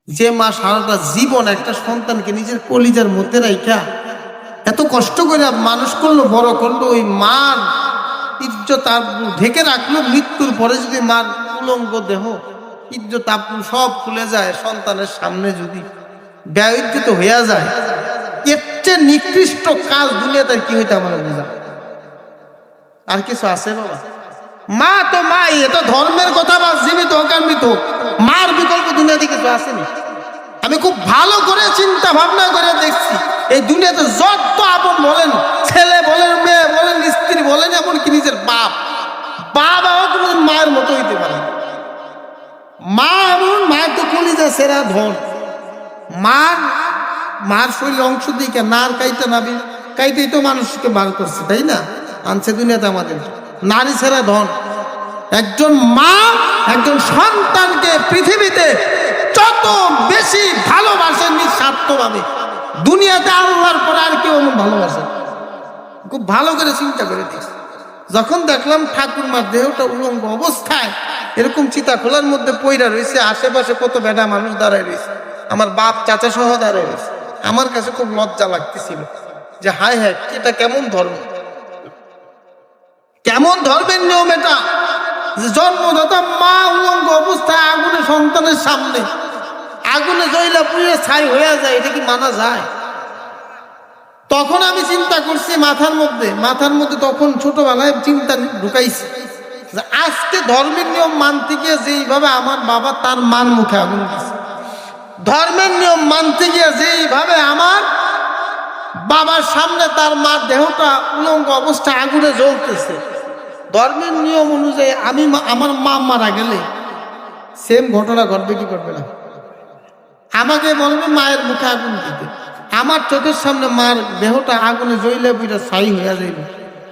যে মা সারাটা জীবন একটা সন্তানকে নিজের কলিজার মধ্যে রাইখা এত কষ্ট করে মানুষ করলো, বড় করলো, ওই মার ইজ্জত আবরু ঢেকে রাখলো, মৃত্যুর পরে যদি মার উলঙ্গ দেহ ইজ্জত আবরু সব খুলে যায়, সন্তানের সামনে যদি ব্যয়িজ্জত হইয়া যায়, এর চেয়ে নিকৃষ্ট কাজ দুনিয়াতে কি হইতে আমার বোঝা আর কিছু আছে বাবা? মা তো মা, এ তো ধর্মের কথা বা জীবিত হোক আর মৃত হোক, মার বিকল্প দুনিয়াতে কিছু আসেনি। আমি খুব ভালো করে চিন্তা ভাবনা করে দেখছি, এই দুনিয়াতে যত আপন বলেন, ছেলে বলেন, মেয়ে বলেন, স্ত্রী বলেন, এমনকি নিজের বাবাও কোনো মায়ের মতো হইতে পারে। মা এমন, মায়ের তো কলিজা সেরা ধন। মার শরীরের অংশ দিকে নার কাইতে নাবি কাইতেই তো মানুষকে বার করছে, তাই না? আনছে দুনিয়াতে আমাদের নারী ছেড়া ধন। একজন মা একজন সন্তানকে পৃথিবীতে যত বেশি ভালোবাসেন নিঃস্বার্থভাবে, দুনিয়াতে আল্লাহর পরে আর কেউ ভালোবাসে। খুব ভালো করে চিন্তা করে দেখছি, যখন দেখলাম ঠাকুরমার দেহটা উলঙ্গ অবস্থায় এরকম চিতা খোলার মধ্যে পইরা রয়েছে, আশেপাশে কত বেটা মানুষ দাঁড়ায় রয়েছে, আমার বাপ চাচা সহ দাঁড়ায় রয়েছে, আমার কাছে খুব লজ্জা লাগতেছিল যে হায় হায়, এটা কেমন ধর্ম, কেমন ধর্মের নিয়ম এটা, যে জন্মদাতা মা উলঙ্গ অবস্থায় আগুনে সন্তানের সামনে আগুনে জ্বলা পুড়ে ছাই হয়ে যায়, এটা কি মানা যায়? তখন আমি চিন্তা করছি মাথার মধ্যে তখন ছোটবেলায় চিন্তা ঢুকাইছি যে আজকে ধর্মের নিয়ম মানতে গিয়ে যেইভাবে আমার বাবা তার মার মুখে আগুন দিয়েছে, ধর্মের নিয়ম মানতে গিয়ে যেইভাবে আমার বাবার সামনে তার মার দেহটা উলঙ্গ অবস্থায় আগুনে জ্বলতেছে, ধর্মের নিয়ম অনুযায়ী আমি আমার মা মারা গেলে সেম ঘটনা ঘটবে কি ঘটবে না? আমাকে বলবে মায়ের মুখে আগুন দিতে, আমার চোখের সামনে মার দেহটা আগুনে জ্বলে পুরো ছাই হয়ে যাইবে,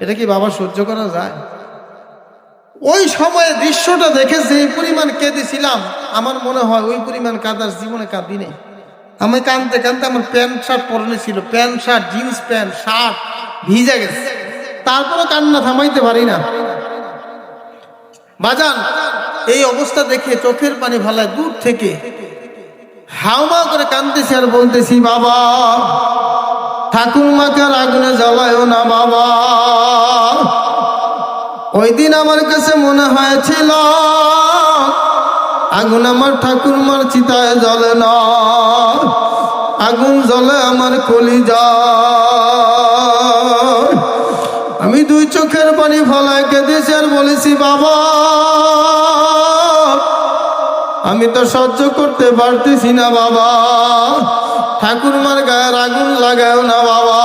এটা কি বাবা সহ্য করা যায়? ওই সময়ে দৃশ্যটা দেখে যে পরিমাণ কেঁদেছিলাম, আমার মনে হয় ওই পরিমাণ কাঁদার জীবনে কাঁদি নেই। আমি কাঁদতে কাঁদতে, আমার প্যান্ট শার্ট পরনে ছিল, pant shirt jeans pant shirt ভিজে গেছে, তারপরে কান্না থামাইতে পারি না। বাজান, এই অবস্থা দেখে চোখের পানি ভালায় দূর থেকে হাওমা করে কাঁদতেছি আর বলতেছি, বাবা ঠাকুরমাকে আর আগুনে জ্বালায়ও না বাবা। ওই দিন আমার কাছে মনে হয়েছিল আগুন আমার ঠাকুরমার চিতায় জ্বলে না, আগুন জ্বলে আমার কলিজায়। আমি দুই চোখের পানি ফলায় কেঁদেছি আর বলেছি, বাবা আমি তো সহ্য করতে পারতেছি না বাবা, ঠাকুরমার গায়ের আগুন লাগায়ও না বাবা।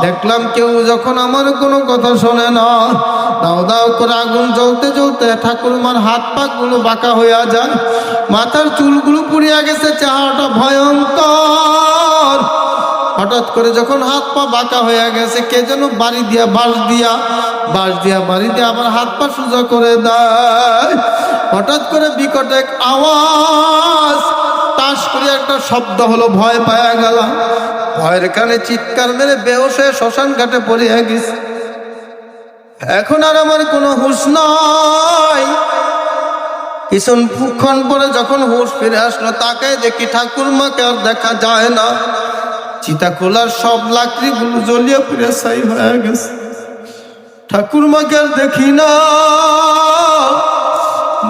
দেখলাম কেউ যখন আমার কোনো কথা শোনে না, দাও দাও করে আগুন জ্বলতে জ্বলতে ঠাকুরমার হাত পা গুলো বাঁকা হইয়া যায়, মাথার চুলগুলো পুড়িয়া গেছে, চেহারাটা ভয়ঙ্কর। হঠাৎ করে যখন হাত পা বাঁকা হইয়া গেছে, কে যেন বাড়ি দিয়া বাঁশ দিয়া বাড়ি দিয়া আবার হাত পা সোজা করে দেয়। হঠাৎ করে বিকট এক আওয়াজ, তাস করে একটা শব্দ হলো, ভয় পাওয়া গেল। ভয়ের কানে চিৎকার মেরে বেহুশ হয়ে শ্মশান ঘাটে পড়িয়া গেছে। এখন আর আমার কোনো হুঁশ নাই। কিছুক্ষণ পরে যখন হুঁশ ফিরে আসলো, তাকে দেখি ঠাকুরমাকে আর দেখা যায় না, চিতা খোলার সব লাকড়িগুলো জ্বলিয়ে পুড়ে ছাই হয়ে গেছে, ঠাকুরমাকে আর দেখি না।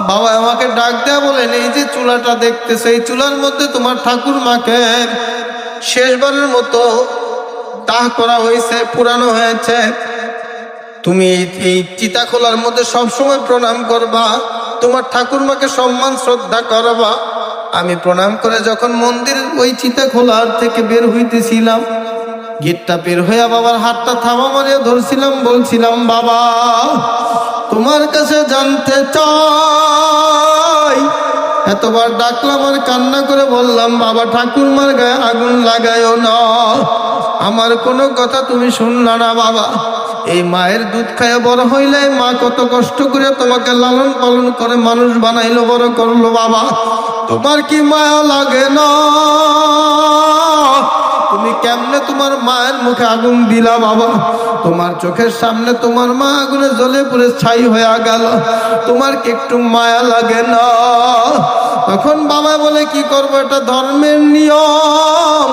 বাবা আমাকে ডাক দেয়া বলেন, এই যে চুলাটা দেখতেছে, এই চুলার মধ্যে তোমার ঠাকুরমাকে শেষবারের মতো দাহ করা হয়েছে, পুরানো হয়েছে। তুমি এই চিতা খোলার মধ্যে সবসময় প্রণাম করবা, তোমার ঠাকুরমাকে সম্মান শ্রদ্ধা করবা। আমি প্রণাম করে যখন মন্দির ওই চিতা খোলার থেকে বের হইতেছিলাম, গেটটা বের হইয়া বাবার হাতটা থামা মারিয়া ধরছিলাম, বলছিলাম, বাবা তোমার কাছে জানতে চাই। এতবার ডাকলাম আর কান্না করে বললাম, বাবা ঠাকুরমার গায়ে আগুন লাগায়ও না, আমার কোনো কথা তুমি শুনলা না বাবা। এই মায়ের দুধ খাইয়া বড় হইলে, মা কত কষ্ট করে তোমাকে লালন পালন করে মানুষ বানাইলো, বড় করলো বাবা, তোমার কি মায়া লাগে না? তুমি কেমনে তোমার মায়ের মুখে আগুন দিলা বাবা? তোমার চোখের সামনে তোমার মা আগুনে জ্বলে পুড়ে ছাই হয়ে গেল, তোমার কি একটু মায়া লাগে না? তখন বাবা বলে কি করব, এটা ধর্মের নিয়ম,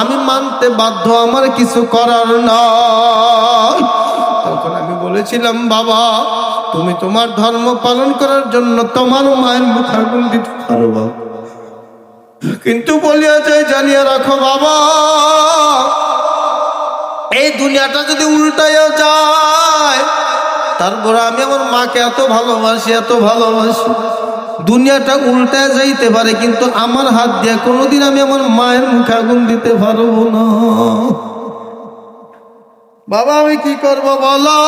আমি মানতে বাধ্য, আমার কিছু করার নয়। তখন আমি বলেছিলাম, বাবা তুমি তোমার ধর্ম পালন করার জন্য তোমার মায়ের মুখে আগুন দিতে পারো বাবা, কিন্তু বলিয়া যায় জানিয়ে রাখো বাবা, এই দুনিয়াটা যদি উল্টাইয়া যায়, তারপর আমি আমার মাকে এত ভালোবাসি, এত ভালোবাসি, দুনিয়াটা উল্টায় যাইতে পারে, কিন্তু আমার হাত দিয়ে কোনোদিন আমি আমার মায়ের মুখে আগুন দিতে পারবো না। বাবা আমি কি করব বলো?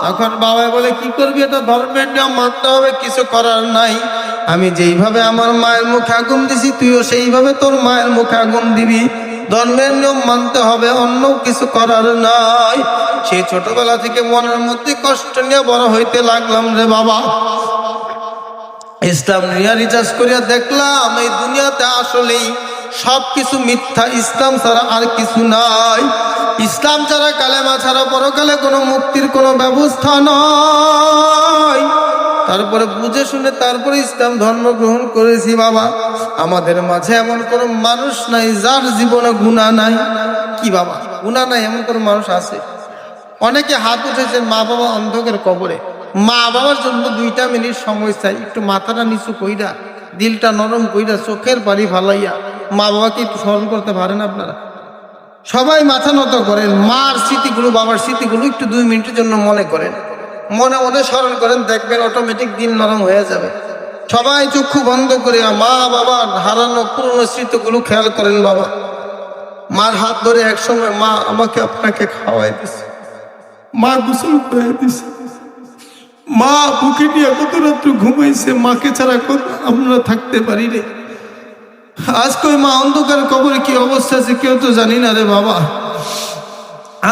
এখন বাবা বলে কি করবি, এটা ধর্মের নিয়ম, মানতে হবে, কিছু করার নাই। আমি যেইভাবে আমার মায়ের মুখে আগুন দিছি, তুইও সেইভাবে তোর মায়ের মুখে আগুন দিবি, ধর্মের নিয়ম মানতে হবে, অন্য কিছু করার নাই। সেই ছোটবেলা থেকে মনের মধ্যে কষ্ট নিয়ে বড় হইতে লাগলাম রে বাবা। ইসলাম নিয়ে রিচার্জ করিয়া দেখলাম এই দুনিয়াতে আসলেই সবকিছু মিথ্যা, ইসলাম ছাড়া আর কিছু নাই। ইসলাম ছাড়া, কালেমা ছাড়া পরকালে কোনো মুক্তির কোনো ব্যবস্থা নয়। তারপরে বুঝে শুনে তারপরে ইসলাম ধর্ম গ্রহণ করেছি বাবা। আমাদের মাঝে এমন কোনো মানুষ নাই যার জীবনে গুনাহ নাই। কি বাবা গুনাহ নাই এমন কোনো মানুষ আছে? অনেকে হাত উঠেছে মা বাবা অন্ধকার কবরে, মা বাবার জন্য 2 মিনিট সময় চাই, একটু মাথাটা নিচু কইরা, দিলটা নরম কইরা, চোখের পানি ফালাইয়া মা বাবাকে একটু স্মরণ করতে পারেন আপনারা? সবাই মাথা নত করেন, মার স্মৃতিগুলো, বাবার স্মৃতিগুলো একটু 2 মিনিটের জন্য মনে করেন, মনে মনে স্মরণ করেন, দেখবেন অটোমেটিক দিল নরম হয়ে যাবে। সবাই চক্ষু বন্ধ করে মা বাবার হারানো পুরনো স্মৃতিগুলো খেয়াল করেন। বাবা মার হাত ধরে একসময় মা আমাকে আপনাকে খাওয়াই দিছে, মা গোসল করে দিছে, মা বুকে নিয়ে কত রাত্র ঘুমাইছে, মাকে ছাড়া কত আমরা থাকতে পারি রে। আজ কই মা অন্ধকার কবরে কি অবস্থা আছে কেউ তো জানি না রে বাবা।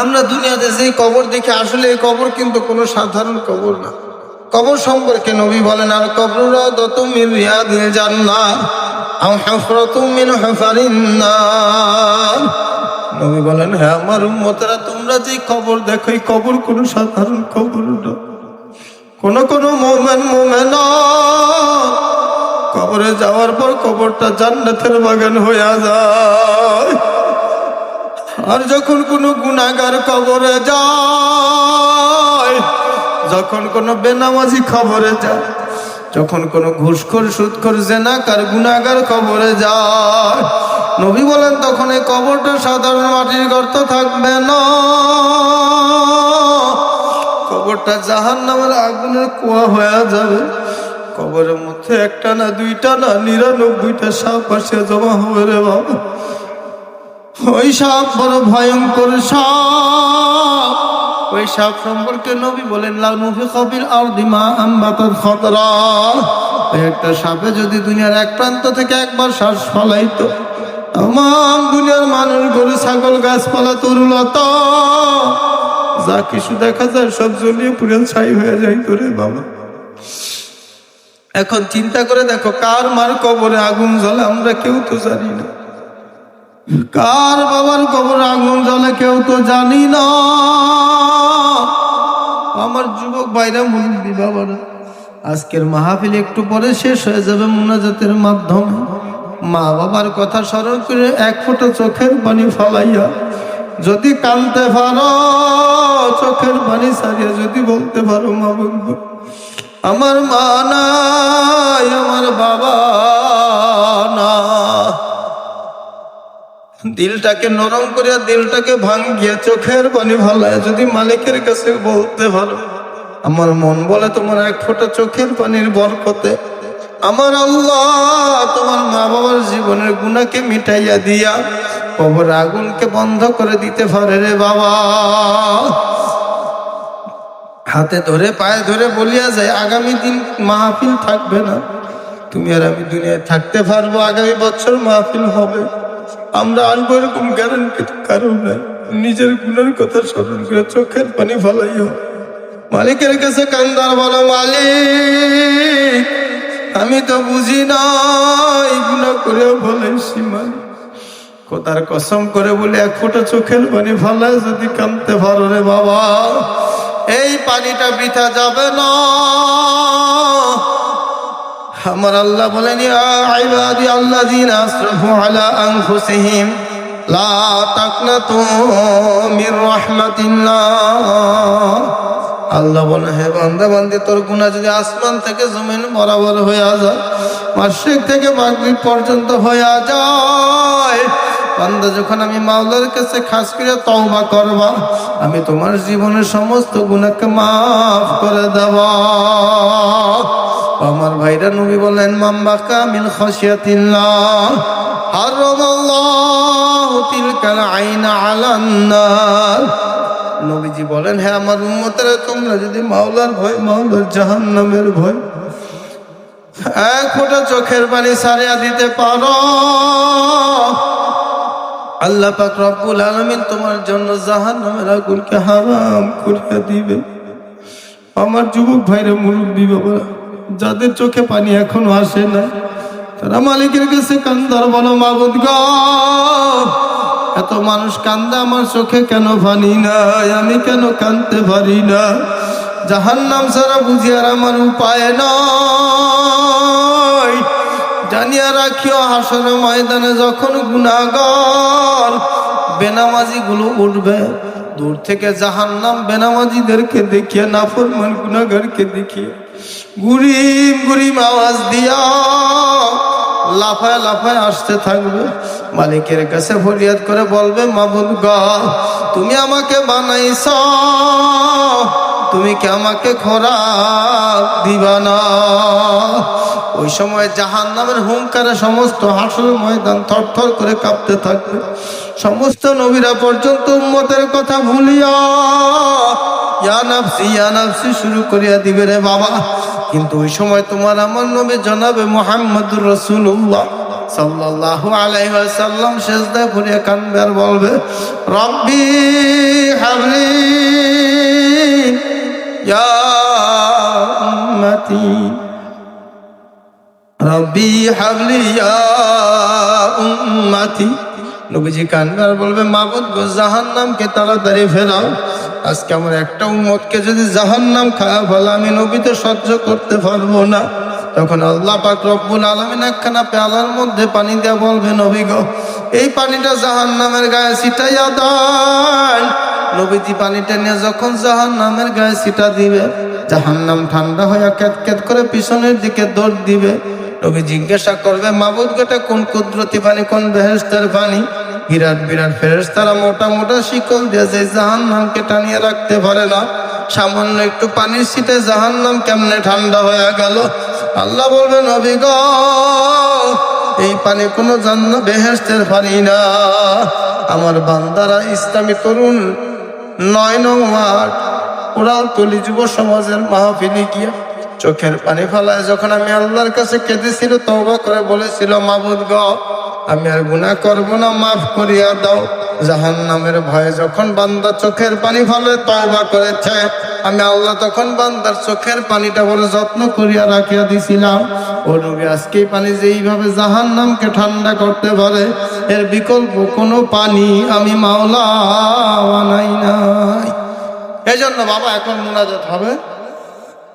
আমরা দুনিয়াতে যে কবর দেখি, আসলে এই কবর কিন্তু কোনো সাধারণ কবর না। কবর সম্পর্কে নবী বলেন, আর কবর রাউদাতুম মিন রিয়াদিল জান্নাহ আও হুফরাতুম মিন হুফারিন নার। নবী বলেন, হ্যাঁ আমার উম্মতেরা, তোমরা যে কবর দেখো, এই কবর কোনো সাধারণ কবর না। কোন কোন মুমিন মুমিনা কবরে যাওয়ার পর কবরটা জান্নাতের বাগান হয়ে যায়। আর যখন কোনো গুনাহগার কবরে যায়, যখন কোনো বেনামাজি কবরে যায়, যখন কোনো ঘুষখোর সুদখোর জেনাকার গুনাহগার কবরে যায়, নবী বলেন তখন এই কবরটা সাধারণ মাটির গর্ত থাকবে না, কবরটা জাহান্নামের আগুনের কুয়া হয়ে যাবে। কবরের মধ্যে একটা না, 2টা না, 99টা সাপ আসিয়া জমা হবে রে বাবা। ওই সাপ বড় ভয়ঙ্কর সাপ। ওই সাপ সম্পর্কে নবী বলেন, লা নুফিখা ফিল আরদি মা আমবাতাত খাতরা। ওই একটা সাপে যদি দুনিয়ার এক প্রান্ত থেকে একবার শ্বাস ফলাইতো, তামাম দুনিয়ার মানুষ, গরু ছাগল, গাছপালা, তরুলতা যা কিছু দেখা যায় সব জ্বলিয়ে পুড়ে ছাই হয়ে যাইত রে বাবা। এখন চিন্তা করে দেখো, কার মার কবরে আগুন জ্বলে আমরা কেউ তো জানি না, কার বাবার কবরে আগুন জ্বলে কেউ তো জানি না। আমার যুবক ভাইরা, মুরব্বী বাবারা, আজকের মাহফিল একটু পরে শেষ হয়ে যাবে মুনাজাতের মাধ্যমে। মা বাবার কথা স্মরণ করে 1 ফোঁটা চোখের পানি ফলাইয়া যদি কাঁদতে পারো, চোখের পানি ছাড়িয়া যদি বলতে পারো, মা বলবো আমার মা নাই, আমার বাবা না, দিলটাকে নরম করিয়া, দিলটাকে ভাঙ্গিয়া, চোখের পানি ফলাইয়া যদি মালিকের কাছে বলতে পারো, আমার মন বলে তোমার 1 ফোঁটা চোখের পানির বরকতে আমার আল্লাহ তোমার মা বাবার জীবনের গুনাহকে মিটাইয়া দিয়া কবর আগুনকে বন্ধ করে দিতে পারে রে বাবা। হাতে ধরে পায়ে ধরে বলিয়া যায়, আগামী দিন মাহফিল থাকবে না, তুমি আর আমি দুনিয়ায় থাকতে পারবো, আগামী বছর মাহফিল হবে, আমরা আসবো, এরকম গ্যারান্টি কারণ নাই। নিজের গুণের কথা স্মরণ করে চোখের পানি ফলাইও, মালিকের কাছে কান্দার বলো, মালিক আমি তো বুঝি না, এই গুনাহ করে বলেছি, মালিক খোদার কসম করে বলে 1 ফোঁটা চোখের পানি ফলায় যদি কাঁদতে পারো রে বাবা, এই পানিটা বৃথা যাবে না। আমার আল্লাহ বলেন ইয়া ইবাদি আল্লাযীনা আসরাফু আলা আনফুসিহিম লা তাকনাতু মির রাহমাতিল্লাহ। আল্লাহ বলেন হে বান্দা বান্দি, তোর গুনাহ যদি আসমান থেকে জমিন বরাবর হয়ে যায়, মাশরিক থেকে মাগরিব পর্যন্ত হয়ে যায়, বান্দা যখন আমি মাওলার কাছে খাস করে তওবা করবা, আমি তোমার জীবনের সমস্ত গুনাহকে মাফ করে দেব। আমার ভাইরা, নবী বলেন মান বাকা মিন খাশিয়াতিল্লাহ হারামাল্লাহু তিলকাল আইনা আলান নার। নবীজি বলেন হে আমার উম্মতেরা, তোমরা যদি মাওলার ভয়, মাওলার জাহান্নামের ভয় এক ফোঁটা চোখের পানি সারিয়া দিতে পারো, আল্লাহ পাক রব্বুল আলামিন তোমার জন্য জাহান্নামের আগুনকে হারাম করে দিবে। আমার যুবক ভাইরা, মুরব্বী বাবারা, যাদের চোখে পানি এখনো আসে না, তারা মালিকের কাছে কান্দার বলো, মাবুদ গো, এত মানুষ কান্দা, আমার চোখে কেন পানি নাই? আমি কেন কাঁদতে পারি না? জাহান্নাম ছাড়া বুঝি আর আমার উপায় নয়। জানিয়া রাখিও, হাসরের ময়দানে যখন গুনাহগার বেনামাজি গুলো উঠবে, দূর থেকে জাহান্নাম বেনামাজিদেরকে দেখিয়ে, নাফরমান গুনাহগারকে দেখিয়ে গুরিম গুরিম আওয়াজ দিয়া লাফায় লাফায় আসতে থাকবে। মালিকের কাছে ফরিয়াদ করে বলবে, মাবুদ গো, তুমি আমাকে বানাইছ, তুমি কি আমাকে খোরাক দিবা না? ওই সময় জাহান্নামের হুঙ্কারে সমস্ত হাসরের ময়দান থরথর করে কাঁপতে থাকবে। সমস্ত নবীরা পর্যন্ত উম্মতের কথা ভুলিয়া ইয়া নাফসি ইয়া নাফসি শুরু করিয়া দিবে রে বাবা। কিন্তু ওই সময় তোমার আমার নবী জনাবে মুহাম্মদুর রাসূলুল্লাহ সাল্লাল্লাহু আলাইহি ওয়াসাল্লাম সিজদায় পড়ে কাঁদবে আর বলবে, রব্বি হাবলি ইয়া উম্মতি, রব্বি হাবলি ইয়া উম্মতি। নবীজি কাঁদবে আর বলবে, মাবুদ গো, জাহান্নামকে তাড়াতাড়ি ফেরাও। আজকে আমার একটা উম্মতকে যদি জাহান্নাম খাওয়া ফেলে, আমি নবী তো সহ্য করতে পারবো না। তখন আল্লাহ পাক রব্বুল আলামিন একখানা পেয়ালার মধ্যে পানি দিয়ে বলবে, নবী গো, এই পানিটা জাহান্নামের গায়ে ছিটাইয়া দেন। নবীজি পানিটা নিয়ে যখন জাহান্নামের গায়ে ছিটা দিবে, জাহান্নাম ঠান্ডা হয়ে কেট কেট করে পিছনের দিকে দৌড় দিবে। নবী জিজ্ঞাসা করবে, মাবুদ গো, এটা কোন কুদরতি পানি, কোন বেহেশতের পানি? বিরাট বিরাট ফেরেশতারা মোটা মোটা শিকল দিয়ে যে জাহান্নামকে টানিয়ে রাখতে পারে না, সামান্য একটু পানির ছিটে জাহান্নাম কেমনে ঠান্ডা হয়ে গেল? আল্লাহ বলবে, নবী গো, এই পানি কোনো জান্নাত বেহেশতের পানি না। আমার বান্দারা ইসলামী তরুণ 9 নং ওয়ার্ড উড়ালতলি যুব সমাজের মাহফিলে গিয়া চোখের পানি ফেলায় যখন আমি আল্লাহর কাছে কেঁদেছিল, তওবা করে বলেছিল, মাবুদ গো, আমি আর গুনাহ করব না, মাফ করিয়া দাও। জাহান্নামের ভয়ে যখন বান্দা চোখের পানি ফেলে তওবা করেছে, আমি আল্লাহ তখন বান্দার চোখের পানিটা বলে যত্ন করিয়া রাখিয়া দিছিলাম। ও নবী, আজকে এই পানি যেইভাবে জাহান্নামকে ঠান্ডা করতে পারে, এর বিকল্প কোনো পানি আমি মাওলা বানাই নাই। এই জন্য বাবা, এখন মুনাজাত হবে।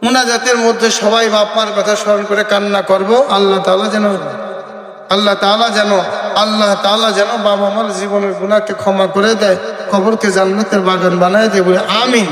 মুনাজাতের মধ্যে সবাই বাপমার কথা স্মরণ করে কান্না করব। আল্লাহ তাআলা যেন বাবা আমার জীবনের গুনাহকে ক্ষমা করে দেয়, কবরকে জান্নাতের বাগান বানায় দেয় বলে আমিন।